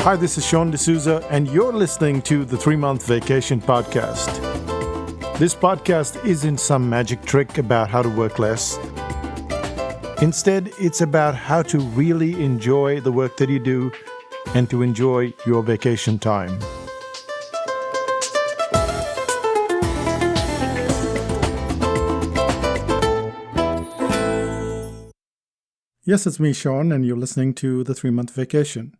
Hi, this is Sean D'Souza, and you're listening to the 3-Month Vacation Podcast. This podcast isn't some magic trick about how to work less. Instead, it's about how to really enjoy the work that you do and to enjoy your vacation time. Yes, it's me, Sean, and you're listening to the 3-Month Vacation.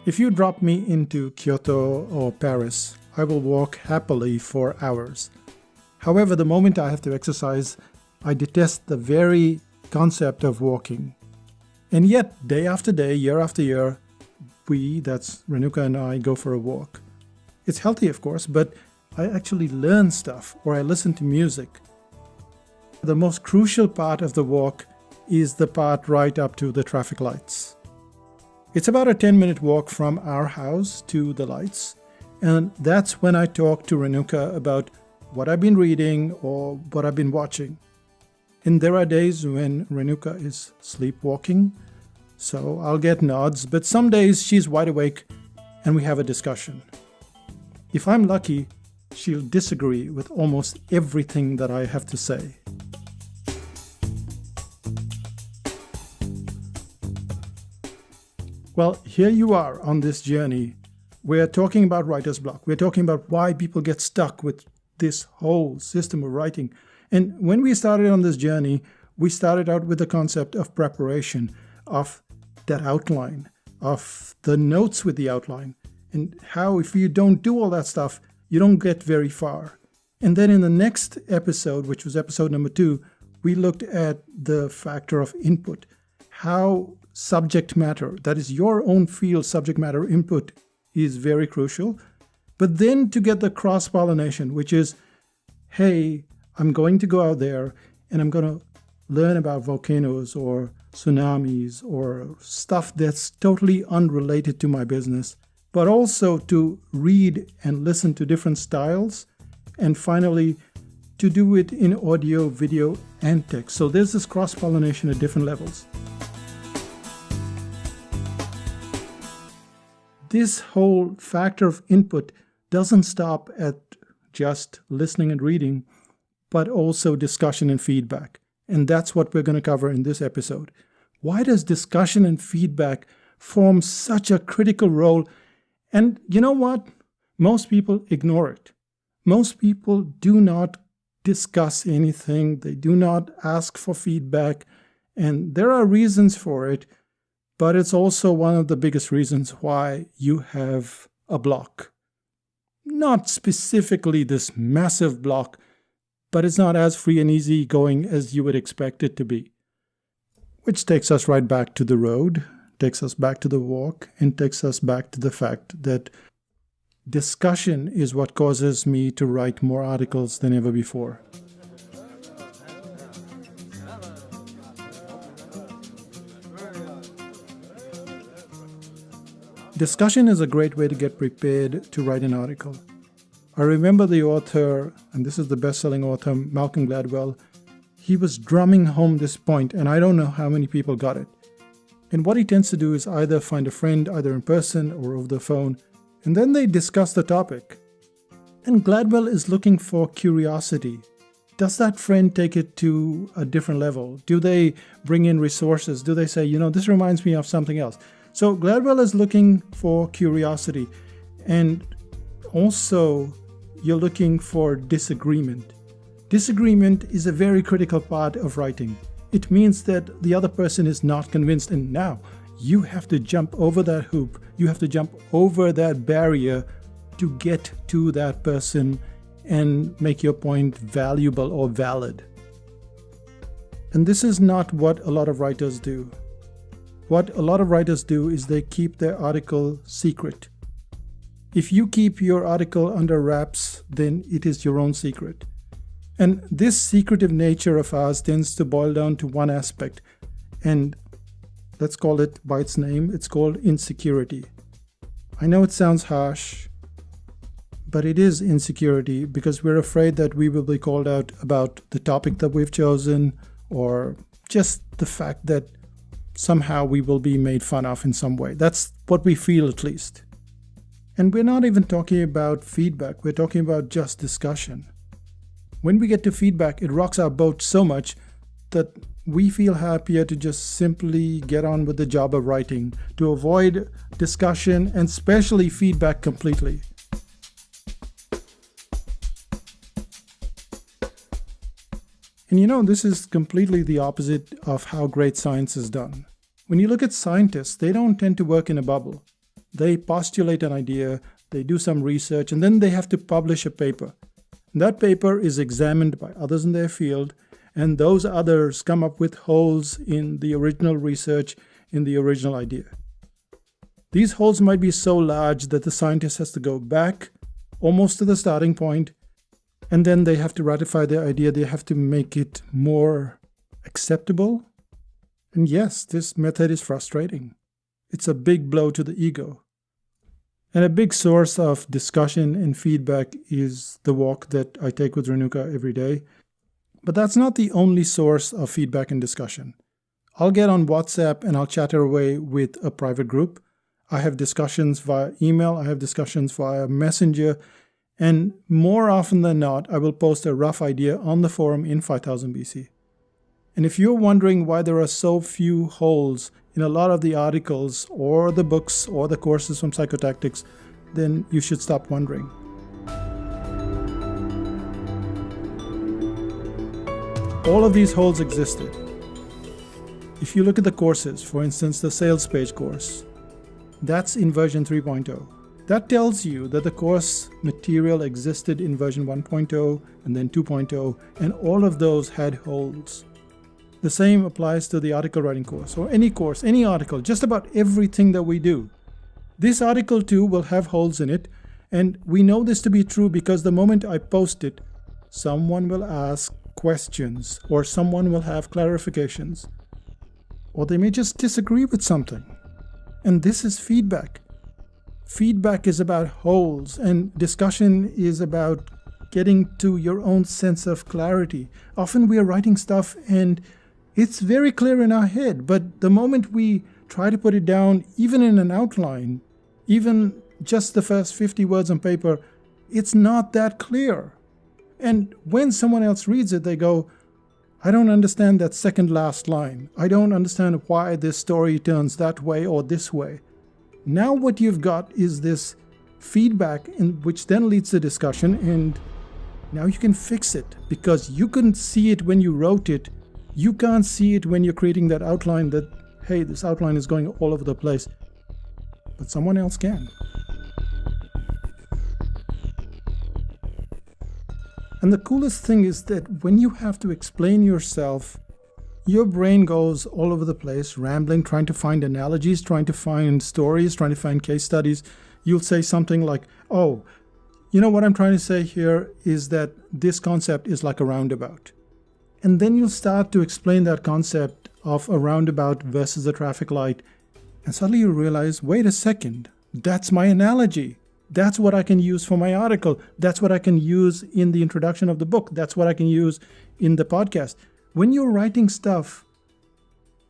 If you drop me into Kyoto or Paris, I will walk happily for hours. However, the moment I have to exercise, I detest the very concept of walking. And yet, day after day, year after year, that's Renuka and I, go for a walk. It's healthy, of course, but I actually learn stuff or I listen to music. The most crucial part of the walk is the part right up to the traffic lights. It's about a 10-minute walk from our house to the lights, and that's when I talk to Renuka about what I've been reading or what I've been watching. And there are days when Renuka is sleepwalking, so I'll get nods, but some days she's wide awake and we have a discussion. If I'm lucky, she'll disagree with almost everything that I have to say. Well, here you are on this journey. We're talking about writer's block. We're talking about why people get stuck with this whole system of writing. And when we started on this journey, we started out with the concept of preparation, of that outline, of the notes with the outline, and how if you don't do all that stuff, you don't get very far. And then in the next episode, which was episode number 2, we looked at the factor of input, how subject matter, that is your own field subject matter input, is very crucial. But then to get the cross-pollination, which is, hey, I'm going to go out there and I'm going to learn about volcanoes or tsunamis or stuff that's totally unrelated to my business, but also to read and listen to different styles, and finally to do it in audio, video, and text. So there's this cross-pollination at different levels. This whole factor of input doesn't stop at just listening and reading, but also discussion and feedback. And that's what we're going to cover in this episode. Why does discussion and feedback form such a critical role? And you know what? Most people ignore it. Most people do not discuss anything. They do not ask for feedback. And there are reasons for it. But it's also one of the biggest reasons why you have a block. Not specifically this massive block, but it's not as free and easy going as you would expect it to be. Which takes us right back to the road, takes us back to the walk, and takes us back to the fact that discussion is what causes me to write more articles than ever before. Discussion is a great way to get prepared to write an article. I remember the author, and this is the best-selling author, Malcolm Gladwell. He was drumming home this point, and I don't know how many people got it. And what he tends to do is either find a friend, either in person or over the phone, and then they discuss the topic. And Gladwell is looking for curiosity. Does that friend take it to a different level? Do they bring in resources? Do they say, this reminds me of something else? So Gladwell is looking for curiosity, and also you're looking for disagreement. Disagreement is a very critical part of writing. It means that the other person is not convinced, and now you have to jump over that hoop. You have to jump over that barrier to get to that person and make your point valuable or valid. And this is not what a lot of writers do. What a lot of writers do is they keep their article secret. If you keep your article under wraps, then it is your own secret. And this secretive nature of ours tends to boil down to one aspect, and let's call it by its name. It's called insecurity. I know it sounds harsh, but it is insecurity because we're afraid that we will be called out about the topic that we've chosen, or just the fact that somehow we will be made fun of in some way. That's what we feel, at least. And we're not even talking about feedback, we're talking about just discussion. When we get to feedback, it rocks our boat so much that we feel happier to just simply get on with the job of writing, to avoid discussion and especially feedback completely. And this is completely the opposite of how great science is done. When you look at scientists, they don't tend to work in a bubble. They postulate an idea, they do some research, and then they have to publish a paper. That paper is examined by others in their field, and those others come up with holes in the original research, in the original idea. These holes might be so large that the scientist has to go back almost to the starting point, and then they have to ratify their idea. They have to make it more acceptable. And yes, this method is frustrating. It's a big blow to the ego. And a big source of discussion and feedback is the walk that I take with Renuka every day. But that's not the only source of feedback and discussion. I'll get on WhatsApp and I'll chatter away with a private group. I have discussions via email. I have discussions via Messenger. And more often than not, I will post a rough idea on the forum in 5000 BC. And if you're wondering why there are so few holes in a lot of the articles or the books or the courses from Psychotactics, then you should stop wondering. All of these holes existed. If you look at the courses, for instance, the sales page course, that's in version 3.0. That tells you that the course material existed in version 1.0 and then 2.0, and all of those had holes. The same applies to the article writing course, or any course, any article, just about everything that we do. This article too will have holes in it, and we know this to be true because the moment I post it, someone will ask questions, or someone will have clarifications, or they may just disagree with something. And this is feedback. Feedback is about holes, and discussion is about getting to your own sense of clarity. Often we are writing stuff and it's very clear in our head, but the moment we try to put it down, even in an outline, even just the first 50 words on paper, it's not that clear. And when someone else reads it, they go, I don't understand that second last line. I don't understand why this story turns that way or this way. Now what you've got is this feedback, which then leads to discussion, and now you can fix it because you couldn't see it when you wrote it. You can't see it when you're creating that outline that, hey, this outline is going all over the place. But someone else can. And the coolest thing is that when you have to explain yourself, your brain goes all over the place, rambling, trying to find analogies, trying to find stories, trying to find case studies. You'll say something like, oh, what I'm trying to say here is that this concept is like a roundabout. And then you'll start to explain that concept of a roundabout versus a traffic light. And suddenly you realize, wait a second, that's my analogy. That's what I can use for my article. That's what I can use in the introduction of the book. That's what I can use in the podcast. When you're writing stuff,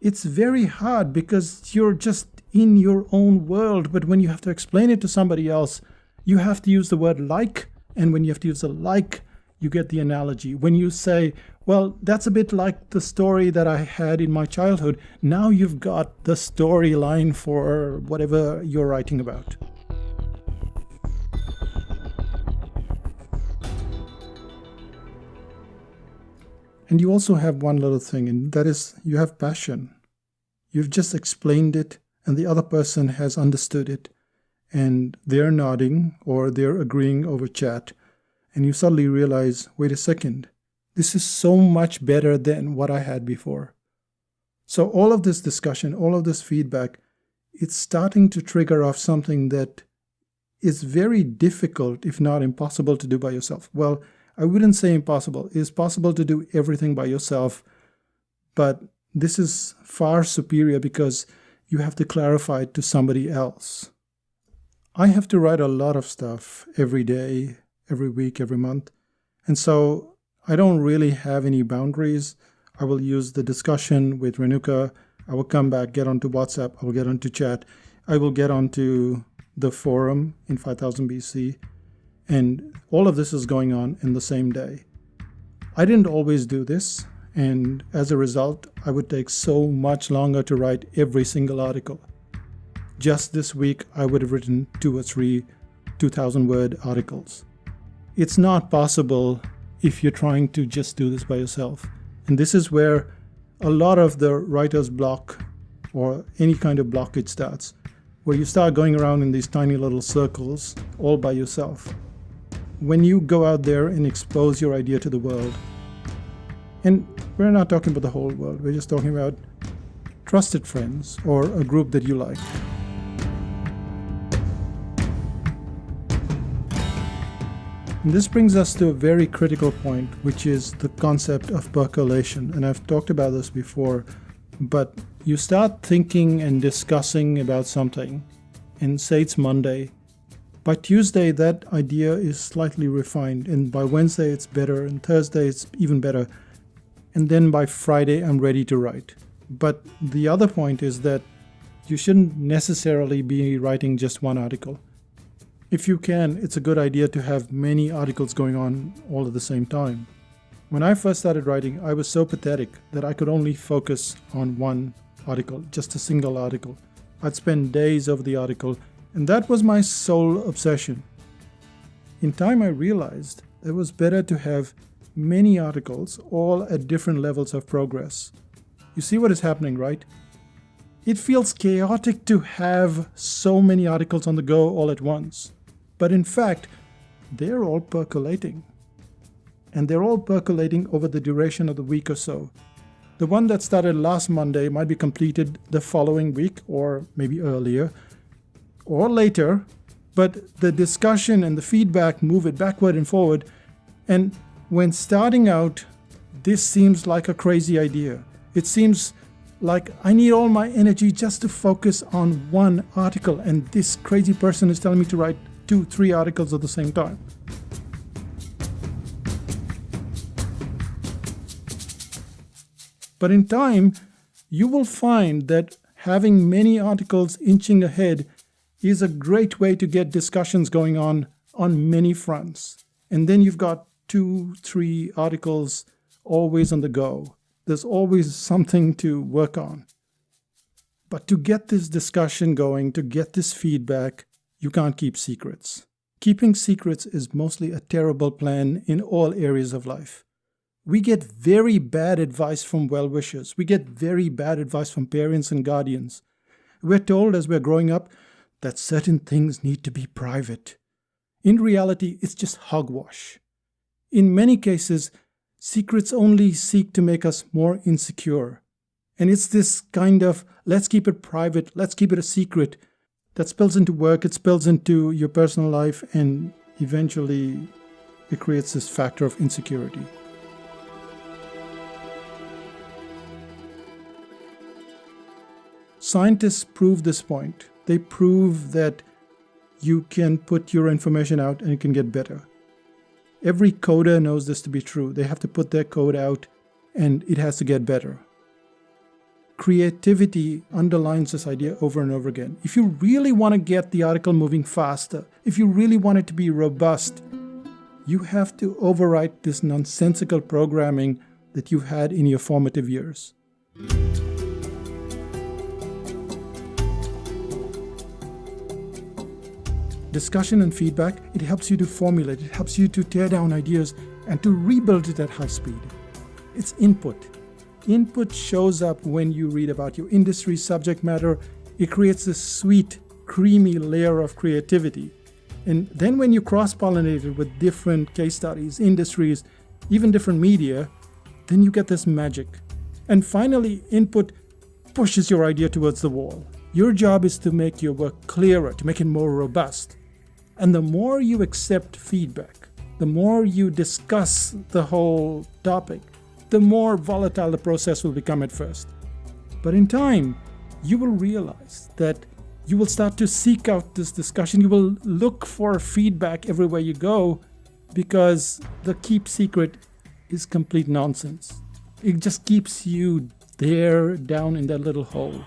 it's very hard because you're just in your own world. But when you have to explain it to somebody else, you have to use the word like. And when you have to use the like, you get the analogy. When you say, well, that's a bit like the story that I had in my childhood, now you've got the storyline for whatever you're writing about. And you also have one little thing, and that is you have passion. You've just explained it, and the other person has understood it, and they're nodding or they're agreeing over chat, and you suddenly realize, wait a second, this is so much better than what I had before. So all of this discussion, all of this feedback, it's starting to trigger off something that is very difficult, if not impossible, to do by yourself. Well, I wouldn't say impossible. It's possible to do everything by yourself, but this is far superior because you have to clarify it to somebody else. I have to write a lot of stuff every day, every week, every month. And so I don't really have any boundaries. I will use the discussion with Renuka. I will come back, get onto WhatsApp. I will get onto chat. I will get onto the forum in 5000 BC. And all of this is going on in the same day. I didn't always do this. And as a result, I would take so much longer to write every single article. Just this week, I would have written 2 or 3 2,000-word articles. It's not possible if you're trying to just do this by yourself. And this is where a lot of the writer's block or any kind of blockage starts, where you start going around in these tiny little circles all by yourself. When you go out there and expose your idea to the world, and we're not talking about the whole world, we're just talking about trusted friends or a group that you like. And this brings us to a very critical point, which is the concept of percolation. And I've talked about this before, but you start thinking and discussing about something, and say it's Monday. By Tuesday, that idea is slightly refined, and by Wednesday it's better, and Thursday it's even better. And then by Friday, I'm ready to write. But the other point is that you shouldn't necessarily be writing just one article. If you can, it's a good idea to have many articles going on all at the same time. When I first started writing, I was so pathetic that I could only focus on one article, just a single article. I'd spend days over the article, and that was my sole obsession. In time, I realized it was better to have many articles, all at different levels of progress. You see what is happening, right? It feels chaotic to have so many articles on the go all at once. But in fact, they're all percolating. And they're all percolating over the duration of the week or so. The one that started last Monday might be completed the following week, or maybe earlier, or later. But the discussion and the feedback move it backward and forward. And when starting out, this seems like a crazy idea. It seems like I need all my energy just to focus on one article, and this crazy person is telling me to write 2-3 articles at the same time. But in time, you will find that having many articles inching ahead is a great way to get discussions going on many fronts. And then you've got 2-3 articles always on the go. There's always something to work on. But to get this discussion going, to get this feedback, you can't keep secrets. Keeping secrets is mostly a terrible plan in all areas of life. We get very bad advice from well-wishers. We get very bad advice from parents and guardians. We're told as we're growing up that certain things need to be private. In reality, it's just hogwash. In many cases, secrets only seek to make us more insecure. And it's this kind of, let's keep it private, let's keep it a secret, that spills into work, it spills into your personal life, and eventually it creates this factor of insecurity. Scientists prove this point. They prove that you can put your information out and it can get better. Every coder knows this to be true. They have to put their code out and it has to get better. Creativity underlines this idea over and over again. If you really want to get the article moving faster, if you really want it to be robust, you have to overwrite this nonsensical programming that you had in your formative years. Discussion and feedback, it helps you to formulate, it helps you to tear down ideas and to rebuild it at high speed. It's input. Input shows up when you read about your industry subject matter. It creates this sweet, creamy layer of creativity. And then when you cross-pollinate it with different case studies, industries, even different media, then you get this magic. And finally, input pushes your idea towards the wall. Your job is to make your work clearer, to make it more robust. And the more you accept feedback, the more you discuss the whole topic, the more volatile the process will become at first. But in time, you will realize that you will start to seek out this discussion. You will look for feedback everywhere you go, because the keep secret is complete nonsense. It just keeps you there down in that little hole.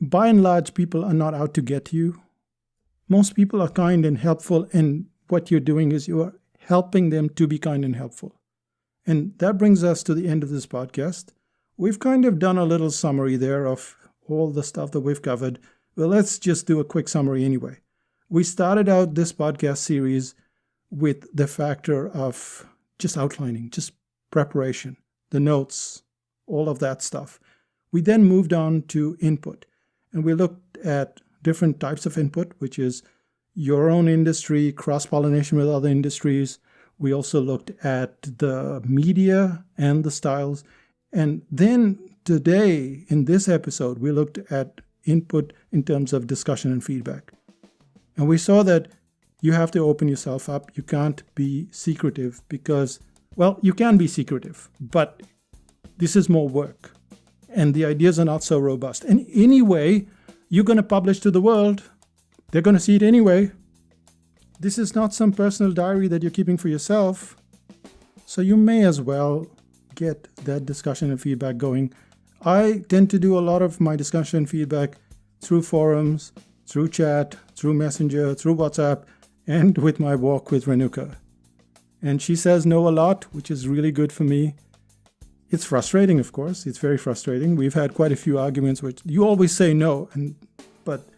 By and large, people are not out to get you. Most people are kind and helpful, and what you're doing is you are helping them to be kind and helpful. And that brings us to the end of this podcast. We've kind of done a little summary there of all the stuff that we've covered. Well, let's just do a quick summary anyway. We started out this podcast series with the factor of just outlining, just preparation, the notes, all of that stuff. We then moved on to input, and we looked at different types of input, which is your own industry, cross-pollination with other industries. We also looked at the media and the styles. And then today, in this episode, we looked at input in terms of discussion and feedback. And we saw that you have to open yourself up. You can't be secretive because, well, you can be secretive, but this is more work. And the ideas are not so robust. And anyway, you're going to publish to the world. They're going to see it anyway. This is not some personal diary that you're keeping for yourself. So you may as well get that discussion and feedback going. I tend to do a lot of my discussion and feedback through forums, through chat, through Messenger, through WhatsApp, and with my walk with Renuka. And she says no a lot, which is really good for me. It's frustrating, of course. It's very frustrating. We've had quite a few arguments which you always say no, but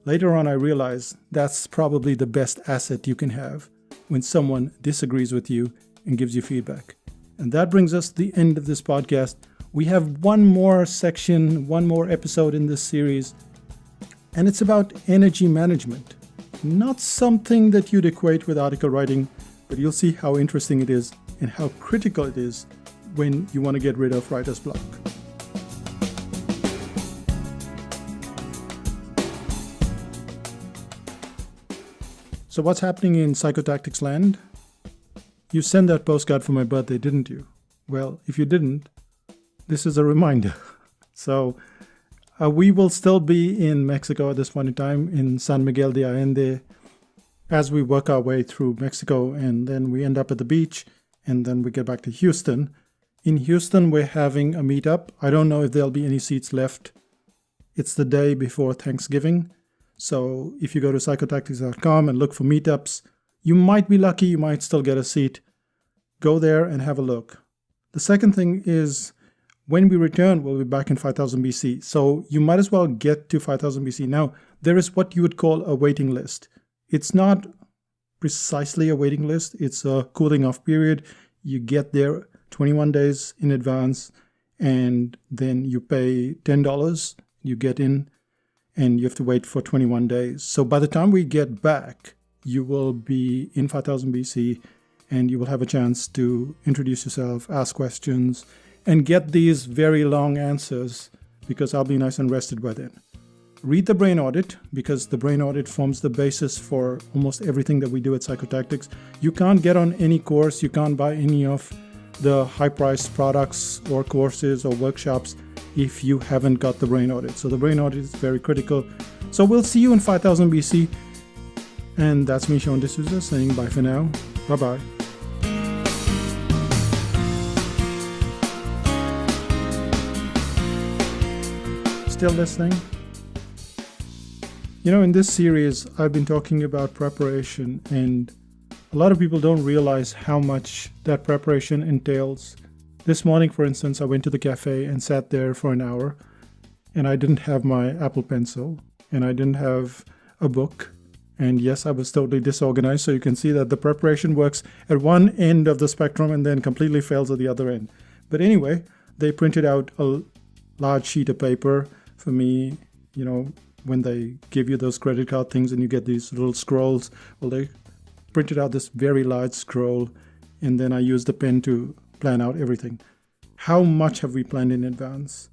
later on I realized that's probably the best asset you can have when someone disagrees with you and gives you feedback. And that brings us to the end of this podcast. We have one more section, one more episode in this series, and it's about energy management. Not something that you'd equate with article writing, but you'll see how interesting it is and how critical it is when you want to get rid of writer's block. So what's happening in Psychotactics land? You sent that postcard for my birthday, didn't you? Well, if you didn't, this is a reminder. So we will still be in Mexico at this point in time, in San Miguel de Allende, as we work our way through Mexico, and then we end up at the beach, and then we get back to Houston. In Houston, we're having a meetup. I don't know if there'll be any seats left. It's the day before Thanksgiving. So if you go to psychotactics.com and look for meetups, you might be lucky, you might still get a seat. Go there and have a look. The second thing is, when we return, we'll be back in 5000 BC. So you might as well get to 5000 BC. Now, there is what you would call a waiting list. It's not precisely a waiting list. It's a cooling off period. You get there 21 days in advance, and then you pay $10. You get in, and you have to wait for 21 days. So by the time we get back, you will be in 5000 BC, and you will have a chance to introduce yourself, ask questions, and get these very long answers, because I'll be nice and rested by then. Read the brain audit, because the brain audit forms the basis for almost everything that we do at Psychotactics. You can't get on any course, you can't buy any of the high-priced products or courses or workshops if you haven't got the brain audit. So the brain audit is very critical. So we'll see you in 5000 BC. And that's me, Sean D'Souza, saying bye for now. Bye-bye. Still listening? You know, in this series, I've been talking about preparation, and a lot of people don't realize how much that preparation entails. This morning, for instance, I went to the cafe and sat there for an hour, and I didn't have my Apple Pencil, and I didn't have a book. And yes, I was totally disorganized, so you can see that the preparation works at one end of the spectrum and then completely fails at the other end. But anyway, they printed out a large sheet of paper for me, you know, when they give you those credit card things and you get these little scrolls. Well, they printed out this very large scroll, and then I used the pen to plan out everything. How much have we planned in advance?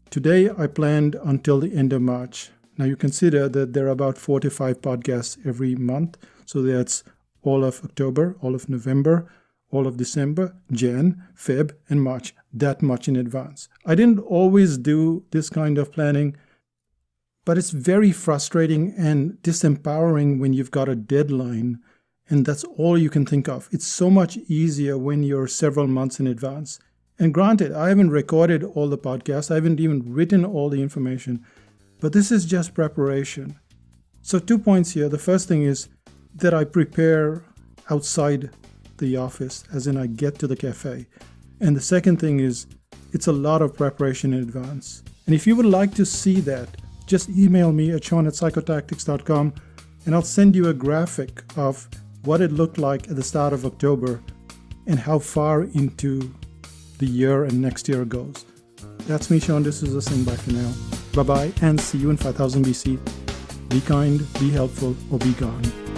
Today, I planned until the end of March. Now, you consider that there are about 4 to 5 podcasts every month. So that's all of October, all of November, all of December, Jan, Feb, and March, that much in advance. I didn't always do this kind of planning, but it's very frustrating and disempowering when you've got a deadline and that's all you can think of. It's so much easier when you're several months in advance. And granted, I haven't recorded all the podcasts, I haven't even written all the information, but this is just preparation. So 2 points here. The first thing is that I prepare outside the office, as in I get to the cafe. And the second thing is it's a lot of preparation in advance. And if you would like to see that, just email me at sean@psychotactics.com and I'll send you a graphic of what it looked like at the start of October and how far into the year and next year goes. That's me, Sean. This is a Sing. Bye for now. Bye-bye and see you in 5000 BC. Be kind, be helpful, or be gone.